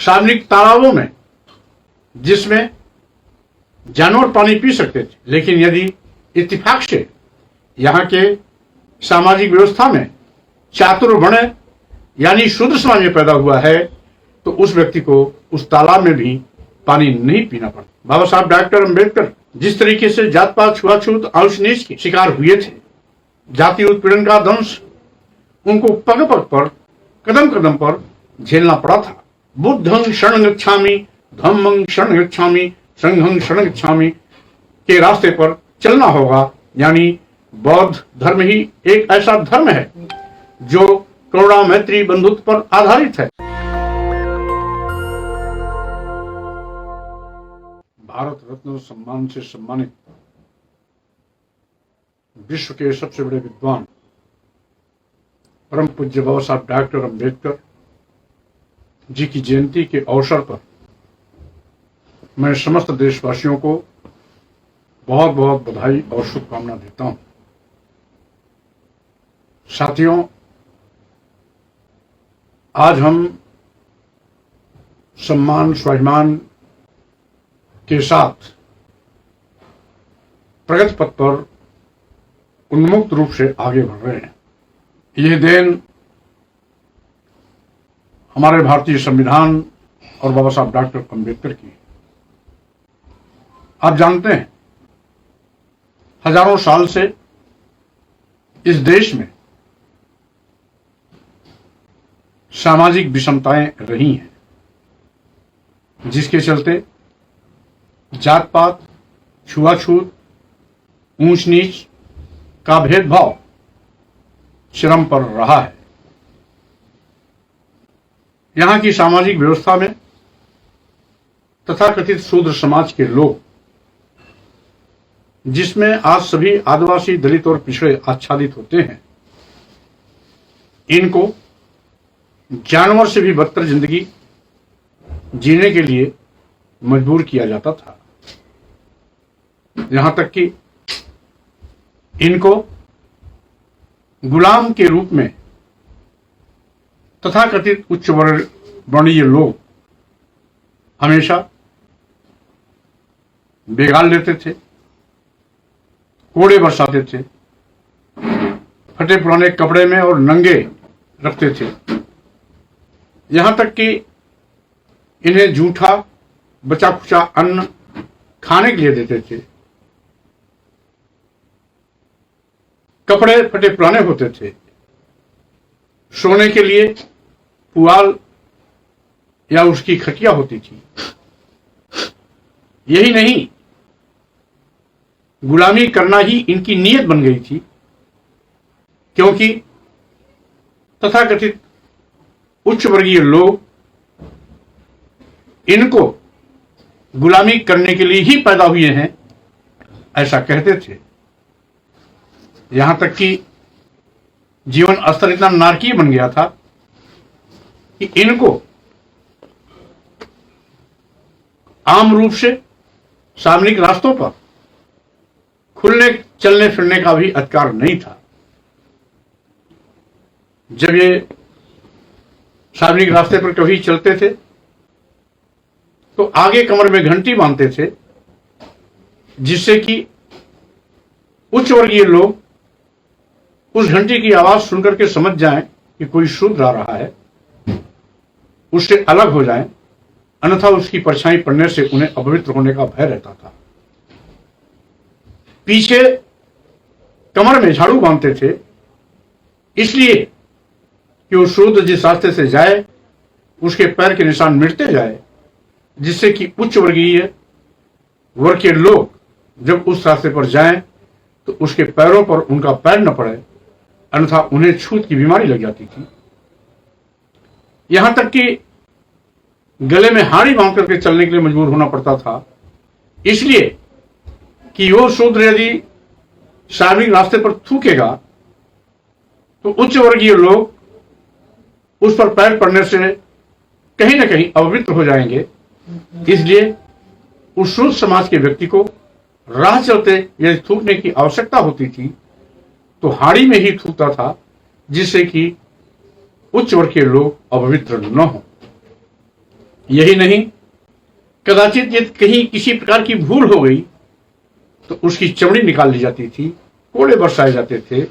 सार्वजनिक तालाबों में, जिसमें जानवर पानी पी सकते थे, लेकिन यदि इत्तेफाक से यहाँ के सामाजिक व्यवस्था में चातुर्वर्ण यानी शूद्र समाज में पैदा हुआ है, तो उस व्यक्ति को उस तालाब में भी पानी नहीं पीना पड़ता। बाबा साहब डॉक्टर अम्बेडकर जिस तरीके से जात पात, छुआछूत, आंच नीच के शिकार हुए थे, जाति उत्पीड़न का दंश उनको पग पग पर, कदम कदम पर झेलना पड़ा था। बुद्धं शरणं गच्छामि, धम्मं शरणं गच्छामि, संघं शरणं गच्छामि के रास्ते पर चलना होगा। यानी बौद्ध धर्म ही एक ऐसा धर्म है जो करुणा, मैत्री, बंधुत्व पर आधारित है। भारत रत्न सम्मान से सम्मानित विश्व के सबसे बड़े विद्वान परम पूज्य बाबा साहब डॉक्टर अम्बेडकर जी की जयंती के अवसर पर मैं समस्त देशवासियों को बहुत बहुत बधाई और शुभकामना देता हूं। साथियों, आज हम सम्मान स्वाभिमान के साथ प्रगति पथ पर उन्मुक्त रूप से आगे बढ़ रहे हैं। यह देन हमारे भारतीय संविधान और बाबा साहब डॉक्टर अम्बेडकर की। आप जानते हैं, हजारों साल से इस देश में सामाजिक विषमताएं रही हैं, जिसके चलते जात पात, छुआछूत, ऊंच नीच का भेदभाव चरम पर रहा है। यहां की सामाजिक व्यवस्था में तथाकथित शूद्र समाज के लोग, जिसमें आज सभी आदिवासी, दलित और पिछड़े आच्छादित होते हैं, इनको जानवर से भी बदतर जिंदगी जीने के लिए मजबूर किया जाता था। यहां तक कि इनको गुलाम के रूप में तथाकथित उच्च वर्णीय लोग हमेशा बेगाल लेते थे, कोड़े बरसाते थे, फटे पुराने कपड़े में और नंगे रखते थे। यहां तक कि इन्हें जूठा बचा खुचा अन्न खाने के लिए देते थे। कपड़े फटे पुराने होते थे, सोने के लिए पुआल या उसकी खटिया होती थी। यही नहीं, गुलामी करना ही इनकी नीयत बन गई थी, क्योंकि तथाकथित उच्च वर्गीय लोग इनको गुलामी करने के लिए ही पैदा हुए हैं, ऐसा कहते थे। यहां तक कि जीवन स्तर इतना नारकीय बन गया था कि इनको आम रूप से सार्वजनिक रास्तों पर खुलने चलने फिरने का भी अधिकार नहीं था। जब ये सार्वजनिक रास्ते पर कभी चलते थे तो आगे कमर में घंटी बांधते थे, जिससे कि उच्च वर्गीय लोग उस घंटी की आवाज सुनकर के समझ जाएं कि कोई शूद्र आ रहा है, उससे अलग हो जाएं, अन्यथा उसकी परछाई पड़ने से उन्हें अपवित्र होने का भय रहता था। पीछे कमर में झाड़ू बांधते थे, इसलिए कि वो शूद्र जिस रास्ते से जाए उसके पैर के निशान मिटते जाए, जिससे कि उच्च वर्गीय वर्ग के लोग जब उस रास्ते पर जाएं तो उसके पैरों पर उनका पैर न पड़े, अन्यथा उन्हें छूत की बीमारी लग जाती थी। यहां तक कि गले में हाड़ी बांध करके चलने के लिए मजबूर होना पड़ता था, इसलिए कि वो शूद्र यदि सार्वजनिक रास्ते पर थूकेगा तो उच्च वर्गीय लोग उस पर पैर पड़ने से कहीं ना कहीं अपवित्र हो जाएंगे। इसलिए उस शूद्र समाज के व्यक्ति को राह चलते यदि थूकने की आवश्यकता होती थी तो हाड़ी में ही थूकता था, जिससे कि उच्च वर्ग के लोग अपवित्र न हो। यही नहीं, कदाचित यदि कहीं किसी प्रकार की भूल हो गई तो उसकी चमड़ी निकाल ली जाती थी, कोड़े बरसाए जाते थे,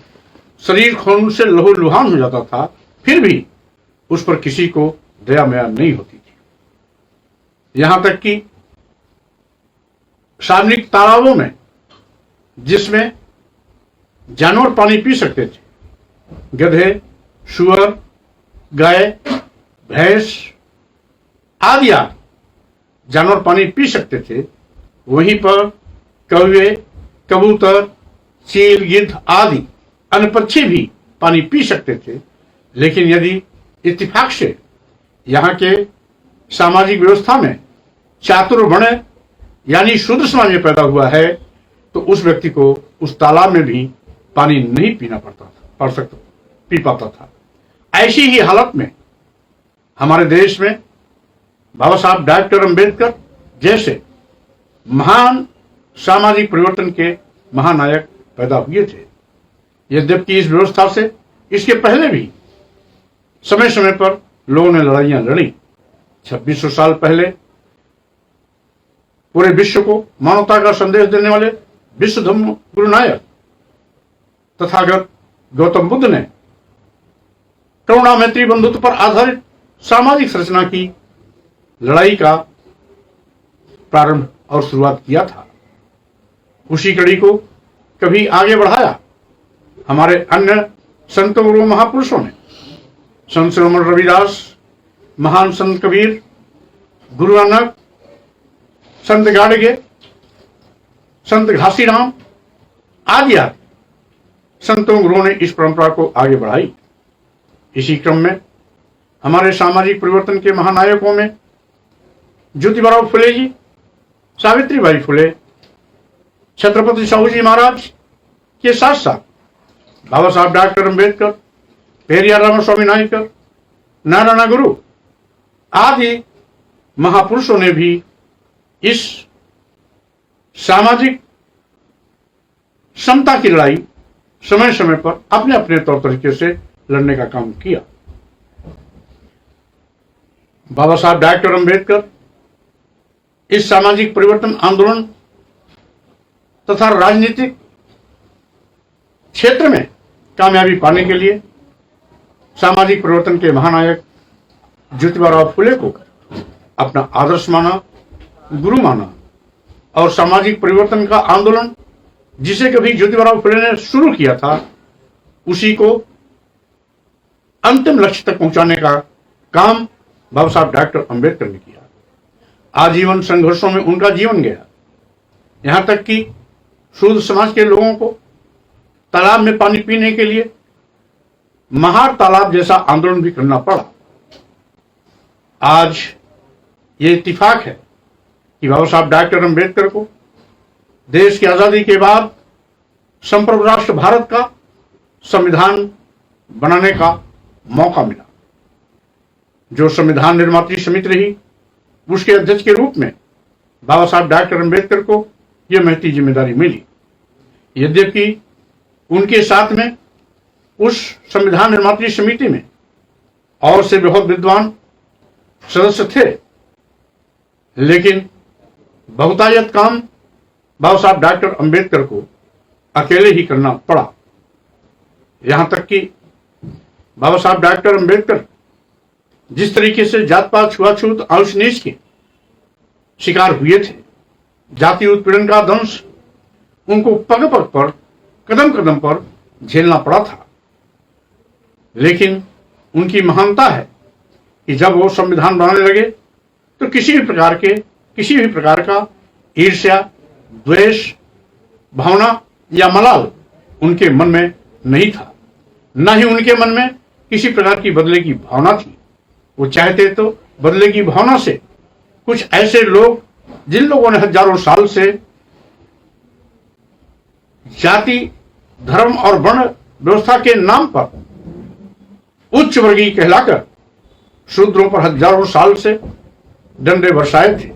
शरीर खून से लहूलुहान हो जाता था, फिर भी उस पर किसी को दया माया नहीं होती थी। यहां तक कि सार्वजनिक तालाबों में, जिसमें जानवर पानी पी सकते थे, गधे, सुअर, गाय, भैंस आदि जानवर पानी पी सकते थे, वहीं पर कौवे, कबूतर, चील, गिद्ध आदि अन्य पक्षी भी पानी पी सकते थे। लेकिन यदि इत्तेफाक से यहाँ के सामाजिक व्यवस्था में चातुर्वर्ण यानी शूद्र समाज में पैदा हुआ है तो उस व्यक्ति को उस तालाब में भी पानी नहीं पीना पी पाता था। ऐसी ही हालत में हमारे देश में बाबा साहब डॉक्टर अंबेडकर जैसे महान सामाजिक परिवर्तन के महानायक पैदा हुए थे। यद्यपि इस व्यवस्था से इसके पहले भी समय समय पर लोगों ने लड़ाइयां लड़ी। 2600 साल पहले पूरे विश्व को मानवता का संदेश देने वाले विश्व धर्म गुरु नायक तथागत गौतम बुद्ध ने करुणा मैत्री बंधुत्व पर आधारित सामाजिक संरचना की लड़ाई का प्रारंभ और शुरुआत किया था। उसी कड़ी को कभी आगे बढ़ाया हमारे अन्य संतों गुरु महापुरुषों ने। संत शिरोमणि रविदास, महान संत कबीर, गुरु नानक, संत गाडगे, संत घासीराम आदि संतों गुरुओं ने इस परंपरा को आगे बढ़ाई। इसी क्रम में हमारे सामाजिक परिवर्तन के महानायकों में ज्योतिबा फुले जी, सावित्रीबाई फुले, छत्रपति साहू जी महाराज के साथ साथ बाबा साहब डॉक्टर अंबेडकर, पेरियार रामास्वामी नायकर, नारायण गुरु आदि महापुरुषों ने भी इस सामाजिक समता की लड़ाई समय समय पर अपने अपने तौर तरीके से लड़ने का काम किया। बाबा साहब डॉक्टर अंबेडकर इस सामाजिक परिवर्तन आंदोलन तथा राजनीतिक क्षेत्र में कामयाबी पाने के लिए सामाजिक परिवर्तन के महानायक ज्योतिबा फुले को अपना आदर्श माना, गुरु माना और सामाजिक परिवर्तन का आंदोलन जिसे कभी ज्योतिबा फुले ने शुरू किया था उसी को अंतिम लक्ष्य तक पहुंचाने का काम बाबा साहब डॉक्टर अंबेडकर ने किया। आजीवन संघर्षों में उनका जीवन गया। यहां तक कि शूद्र समाज के लोगों को तालाब में पानी पीने के लिए महार तालाब जैसा आंदोलन भी करना पड़ा। आज ये इत्तेफाक है कि बाबा साहब डॉक्टर अंबेडकर को देश की आजादी के बाद संप्रभु राष्ट्र भारत का संविधान बनाने का मौका मिला। जो संविधान निर्मात्री समिति रही उसके अध्यक्ष के रूप में बाबा साहब डॉक्टर अंबेडकर को यह महती जिम्मेदारी मिली। यद्यपि उनके साथ में उस संविधान निर्मात्री समिति में और से बहुत विद्वान सदस्य थे, लेकिन बहुतायत काम बाबा साहब डॉक्टर अंबेडकर को अकेले ही करना पड़ा। यहां तक कि बाबा साहब डॉक्टर अंबेडकर जिस तरीके से जात पात, छुआछूत, आउस नीच के शिकार हुए थे, जाति उत्पीड़न का दंश उनको पग पग पर, कदम कदम पर झेलना पड़ा था। लेकिन उनकी महानता है कि जब वो संविधान बनाने लगे तो किसी भी प्रकार का ईर्ष्या, द्वेष भावना या मलाल उनके मन में नहीं था। न ही उनके मन में किसी प्रकार की बदले की भावना थी। वो चाहते तो बदले की भावना से कुछ ऐसे लोग जिन लोगों ने हजारों साल से जाति, धर्म और वर्ण व्यवस्था के नाम पर उच्च वर्गीय कहलाकर शूद्रों पर हजारों साल से डंडे बरसाए थे,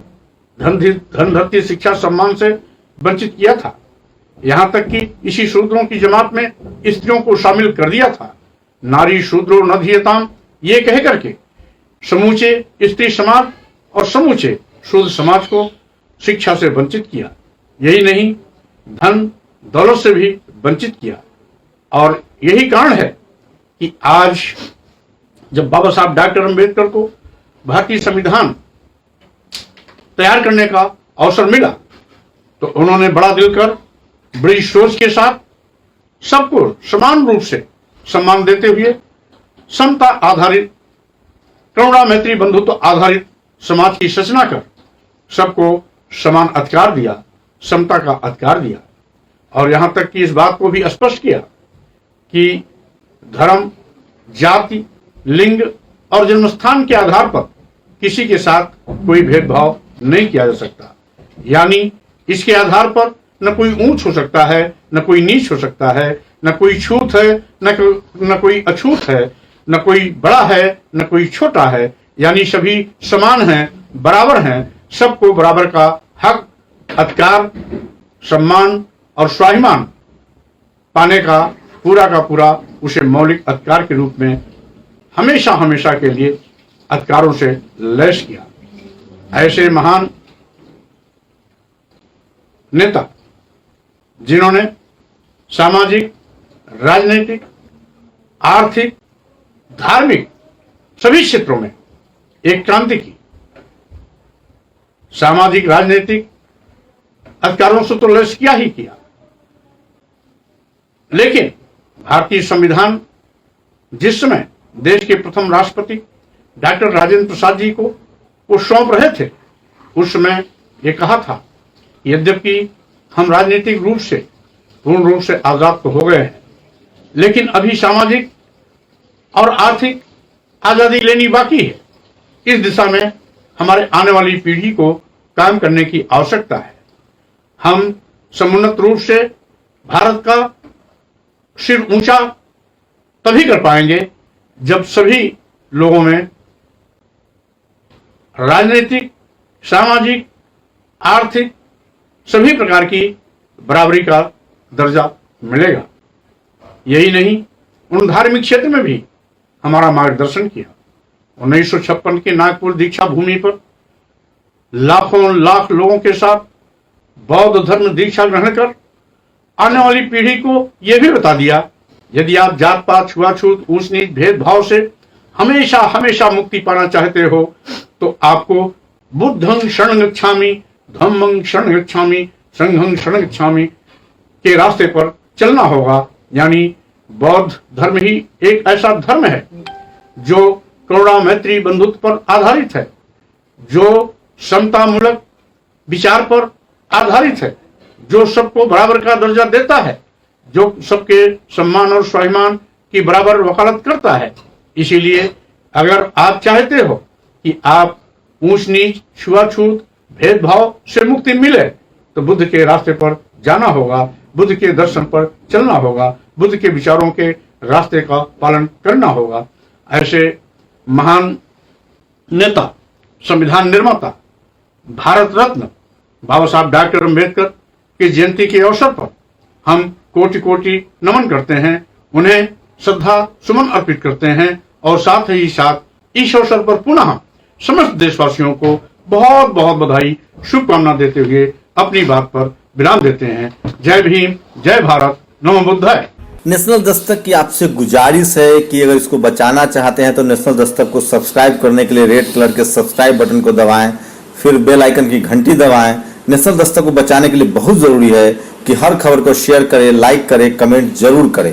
धन धरती शिक्षा सम्मान से वंचित किया था। यहां तक कि इसी शूद्रों की जमात में स्त्रियों को शामिल कर दिया था। नारी शूद्रो न धीयताम ये कह करके समूचे स्त्री समाज और समूचे शुद्ध समाज को शिक्षा से वंचित किया। यही नहीं, धन दौलत से भी वंचित किया। और यही कारण है कि आज जब बाबा साहब डॉक्टर अम्बेडकर को भारतीय संविधान तैयार करने का अवसर मिला तो उन्होंने बड़ा दिल कर, बड़ी सोच के साथ सबको समान रूप से सम्मान देते हुए समता आधारित, करुणा, मैत्री, बंधुत्व आधारित समाज की रचना कर सबको समान अधिकार दिया, समता का अधिकार दिया। और यहां तक कि इस बात को भी स्पष्ट किया कि धर्म, जाति, लिंग और जन्मस्थान के आधार पर किसी के साथ कोई भेदभाव नहीं किया जा सकता। यानी इसके आधार पर न कोई ऊंच हो सकता है, न कोई नीच हो सकता है, न कोई छूत है, न कोई अछूत है, न कोई बड़ा है, न कोई छोटा है। यानी सभी समान हैं, बराबर हैं, सबको बराबर का हक, अधिकार, सम्मान और स्वाभिमान पाने का पूरा उसे मौलिक अधिकार के रूप में हमेशा हमेशा के लिए अधिकारों से लैस किया। ऐसे महान नेता जिन्होंने सामाजिक, राजनीतिक, आर्थिक, धार्मिक सभी क्षेत्रों में एक क्रांति की। सामाजिक, राजनीतिक अधिकारों से तो लैस किया ही किया, लेकिन भारतीय संविधान जिस समय देश के प्रथम राष्ट्रपति डॉक्टर राजेंद्र प्रसाद जी को वो सौंप रहे थे, उस समय ये कहा था, यद्यपि हम राजनीतिक रूप से पूर्ण रूप से आजाद तो हो गए हैं, लेकिन अभी सामाजिक और आर्थिक आजादी लेनी बाकी है। इस दिशा में हमारे आने वाली पीढ़ी को काम करने की आवश्यकता है। हम समुन्नत रूप से भारत का सिर ऊंचा तभी कर पाएंगे जब सभी लोगों में राजनीतिक, सामाजिक, आर्थिक सभी प्रकार की बराबरी का दर्जा मिलेगा। यही नहीं, उन धार्मिक क्षेत्र में भी हमारा मार्गदर्शन किया। 1956 के नागपुर दीक्षा भूमि पर लाखों लाख लोगों के साथ बौद्ध धर्म दीक्षा ग्रहण कर आने वाली पीढ़ी को यह भी बता दिया, यदि आप जात पात, छुआछूत, ऊंच नीच, भेदभाव से हमेशा हमेशा मुक्ति पाना चाहते हो तो आपको बुद्धं शरणं गच्छामि, धम्मं शरणं गच्छामि, संघं शरणं गच्छामि के रास्ते पर चलना होगा। यानी बौद्ध धर्म ही एक ऐसा धर्म है जो करुणा, मैत्री, बंधुत्व पर आधारित है, जो समतामूलक विचार पर आधारित है, जो सबको बराबर का दर्जा देता है, जो सबके सम्मान और स्वाभिमान की बराबर वकालत करता है। इसीलिए अगर आप चाहते हो कि आप ऊंच नीच, छुआछूत, भेदभाव से मुक्ति मिले तो बुद्ध के रास्ते पर जाना होगा, बुद्ध के दर्शन पर चलना होगा, बुद्ध के विचारों के रास्ते का पालन करना होगा। ऐसे महान नेता, संविधान निर्माता, भारत रत्न बाबा साहब डॉक्टर अम्बेडकर की जयंती के अवसर पर हम कोटि कोटि नमन करते हैं, उन्हें श्रद्धा सुमन अर्पित करते हैं और साथ ही साथ इस अवसर पर पुनः समस्त देशवासियों को बहुत बहुत बधाई, शुभकामना देते हुए अपनी बात पर विराम देते हैं। जय भीम, जय भारत, नमो बुद्धाय। नेशनल दस्तक की आपसे गुजारिश है कि अगर इसको बचाना चाहते हैं तो नेशनल दस्तक को सब्सक्राइब करने के लिए रेड कलर के सब्सक्राइब बटन को दबाएं, फिर बेल आइकन की घंटी दबाएं। नेशनल दस्तक को बचाने के लिए बहुत जरूरी है कि हर खबर को शेयर करें, लाइक करें, कमेंट जरूर करें।